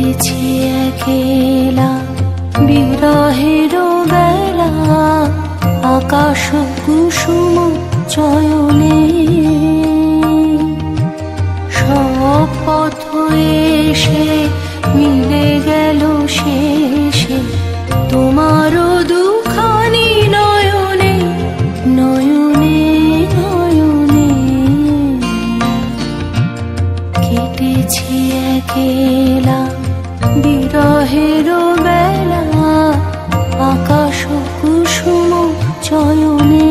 কেটেছে একেলা বিরহের বেলা আকাশ কুসুম চয়নে। সব পথ এসে মিলে গেল শেষে তোমারও দুখানি নয়নে নয়নে নয়নে। কেটেছে একেলা বিরহের বেলা আকাশ কুসুম চয়নে।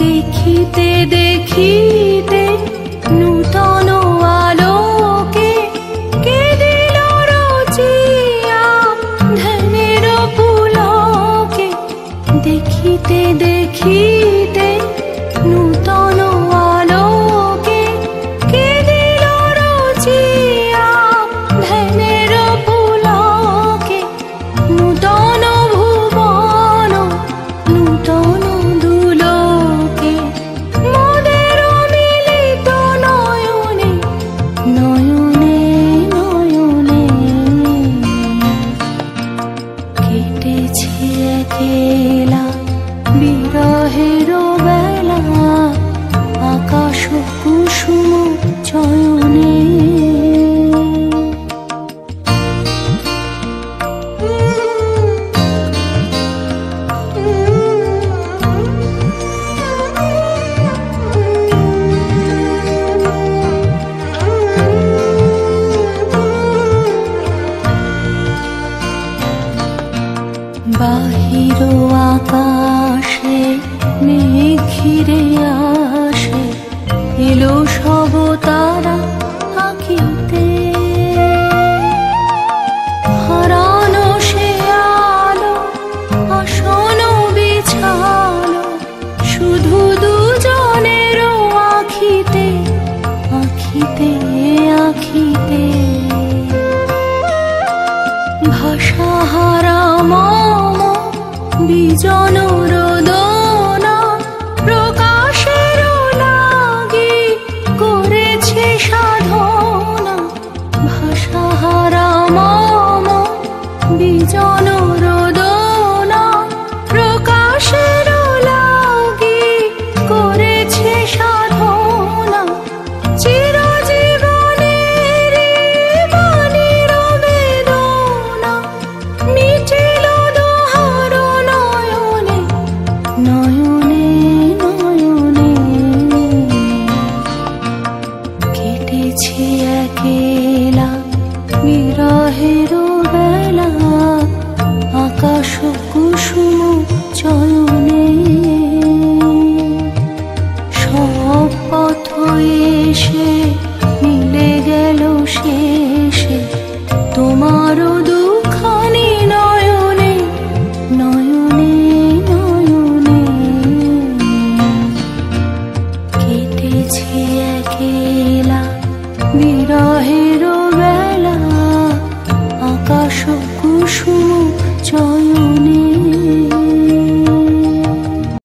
দেখিতে দেখিতে নূতন আলোকে কে দিল রচিয়া ধ্যানের পুলকে। দেখিতে দেখিতে নূতন আলোকে কে দিল রচিয়া ধ্যানের পুলকে। নূতন ভুবন নূতন নয়নে নয়নে। কেটেছে একেলা বিরহের বেলা আকাশ কুসুম চয়নে। বাহির আকাশে মেঘ ঘিরে আসে এলো সব তারা আঁকিতে। হারানো সে আলো আসন বিছালো শুধু দুজনের আঁখিতে আঁখিতে আঁখিতে। ভাষাহারা মম বিজন রোদ